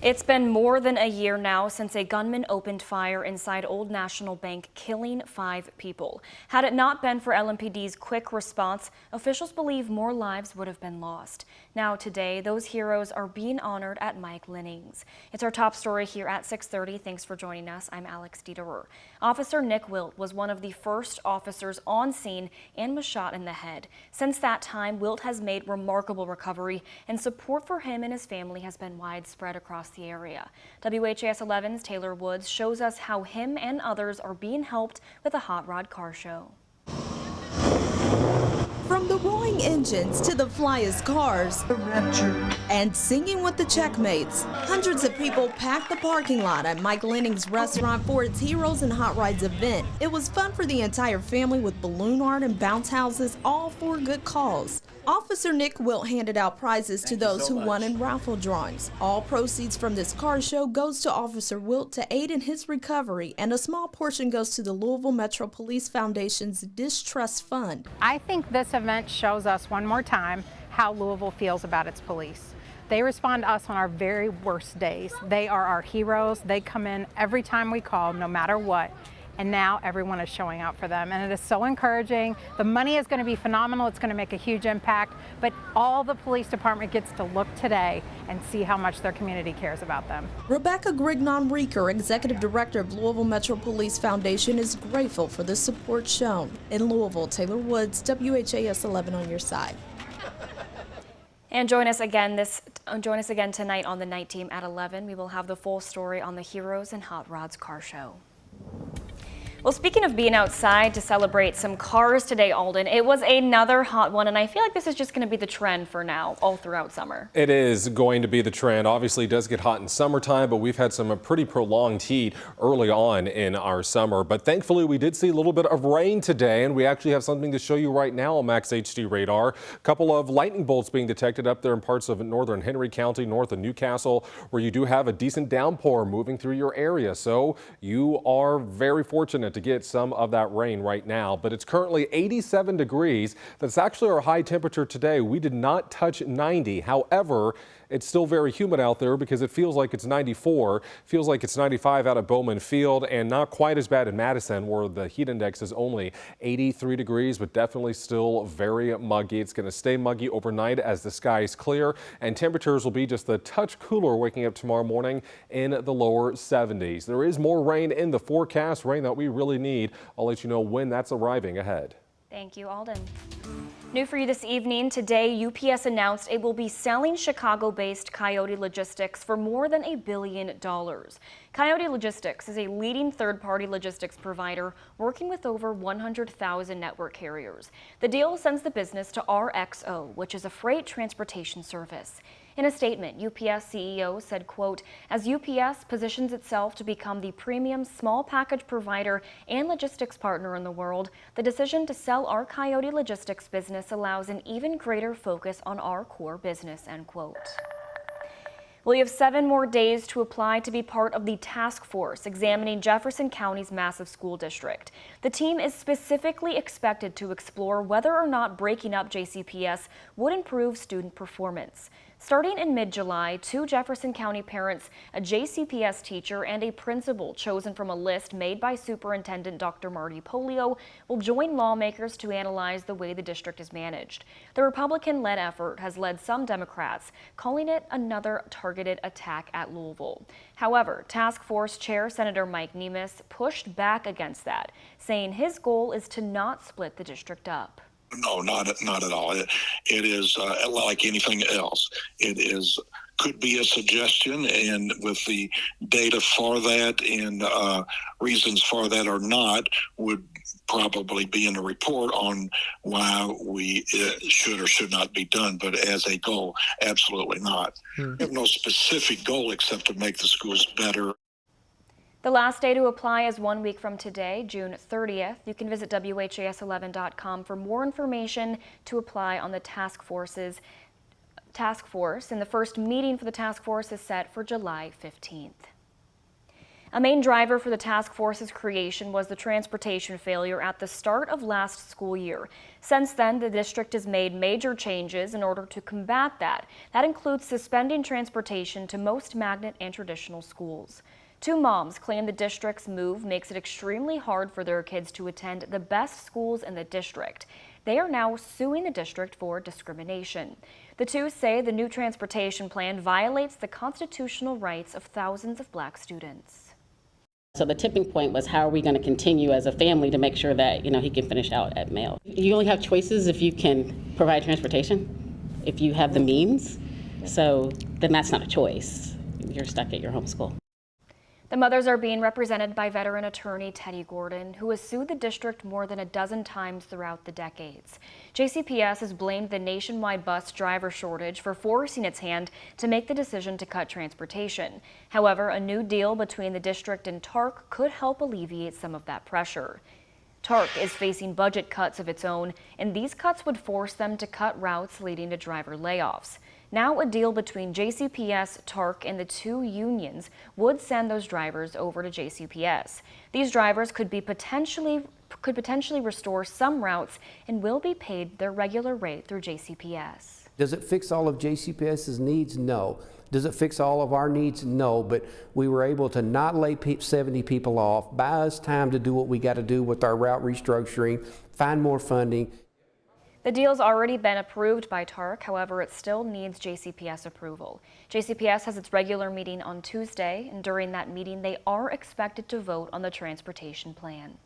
It's been more than a year now since a gunman opened fire inside Old National Bank, killing 5 people. Had it not been for LMPD's quick response, officials believe more lives would have been lost. Now today, those heroes are being honored at Mike Linning's. It's our top story here at 6:30. Thanks for joining us. I'm Alex Dieterer. Officer Nick Wilt was one of the first officers on scene and was shot in the head. Since that time, Wilt has made remarkable recovery, and support for him and his family has been widespread across the area. WHAS11's Taylor Woods shows us how him and others are being helped with a hot rod car show. From the roaring engines to the flyest cars and singing with the checkmates, hundreds of people packed the parking lot at Mike Linning's restaurant for its Heroes and Hot Rides event. It was fun for the entire family with balloon art and bounce houses, all for a good cause. Officer Nick Wilt handed out prizes to those who won in raffle drawings. All proceeds from this car show goes to Officer Wilt to aid in his recovery, and a small portion goes to the Louisville Metro Police Foundation's Distrust Fund. I think this event shows us one more time how Louisville feels about its police. They respond to us on our very worst days. They are our heroes. They come in every time we call, no matter what. And now everyone is showing out for them, and it is so encouraging. The money is going to be phenomenal. It's going to make a huge impact, but all the police department gets to look today and see how much their community cares about them. Rebecca Grignon-Reeker, Executive Director of Louisville Metro Police Foundation, is grateful for the support shown. In Louisville, Taylor Woods, WHAS 11 on your side. And join us again tonight on the night team at 11. We will have the full story on the Heroes and Hot Rods car show. Well, speaking of being outside to celebrate some cars today, Alden, it was another hot one, and I feel like this is just going to be the trend for now, all throughout summer. It is going to be the trend. Obviously, it does get hot in summertime, but we've had some pretty prolonged heat early on in our summer. But thankfully, we did see a little bit of rain today, and we actually have something to show you right now on Max HD radar. A couple of lightning bolts being detected up there in parts of northern Henry County, north of Newcastle, where you do have a decent downpour moving through your area. So you are very fortunate to get some of that rain right now, but it's currently 87 degrees. That's actually our high temperature today. We did not touch 90. However, it's still very humid out there because it feels like it's 94, feels like it's 95 out at Bowman Field, and not quite as bad in Madison, where the heat index is only 83 degrees, but definitely still very muggy. It's going to stay muggy overnight as the sky is clear, and temperatures will be just a touch cooler waking up tomorrow morning in the lower 70s. There is more rain in the forecast, rain that we really need. I'll let you know when that's arriving ahead. Thank you, Alden. New for you this evening, today UPS announced it will be selling Chicago-based Coyote Logistics for more than $1 billion. Coyote Logistics is a leading third-party logistics provider working with over 100,000 network carriers. The deal sends the business to RXO, which is a freight transportation service. In a statement, UPS CEO said, quote, as UPS positions itself to become the premium small package provider and logistics partner in the world, the decision to sell our Coyote Logistics business allows an even greater focus on our core business, end quote. Well, you have 7 more days to apply to be part of the task force examining Jefferson County's massive school district. The team is specifically expected to explore whether or not breaking up JCPS would improve student performance. Starting in mid-July, 2 Jefferson County parents, a JCPS teacher, and a principal chosen from a list made by Superintendent Dr. Marty Polio will join lawmakers to analyze the way the district is managed. The Republican-led effort has led some Democrats, calling it another targeted attack at Louisville. However, Task Force Chair Senator Mike Nemes pushed back against that, saying his goal is to not split the district up. No, not at all. It is like anything else. Could be a suggestion, and with the data for that and reasons for that or not would probably be in the report on why we should or should not be done. But as a goal, absolutely not. We have no specific goal except to make the schools better. The last day to apply is 1 week from today, June 30th. You can visit WHAS11.com for more information to apply on the task force, and the first meeting for the task force is set for July 15th. A main driver for the task force's creation was the transportation failure at the start of last school year. Since then, the district has made major changes in order to combat that. That includes suspending transportation to most magnet and traditional schools. Two moms claim the district's move makes it extremely hard for their kids to attend the best schools in the district. They are now suing the district for discrimination. The two say the new transportation plan violates the constitutional rights of thousands of Black students. So the tipping point was, how are we going to continue as a family to make sure that, he can finish out at Male? You only have choices if you can provide transportation, if you have the means. So then that's not a choice. You're stuck at your home school. The mothers are being represented by veteran attorney Teddy Gordon, who has sued the district more than a dozen times throughout the decades. JCPS has blamed the nationwide bus driver shortage for forcing its hand to make the decision to cut transportation. However, a new deal between the district and TARC could help alleviate some of that pressure. TARC is facing budget cuts of its own, and these cuts would force them to cut routes, leading to driver layoffs. Now a deal between JCPS, TARC, and the two unions would send those drivers over to JCPS. These drivers could potentially restore some routes and will be paid their regular rate through JCPS. Does it fix all of JCPS's needs? No. Does it fix all of our needs? No, but we were able to not lay 70 people off, buy us time to do what we got to do with our route restructuring, find more funding. The deal's already been approved by TARC, however, it still needs JCPS approval. JCPS has its regular meeting on Tuesday, and during that meeting, they are expected to vote on the transportation plan.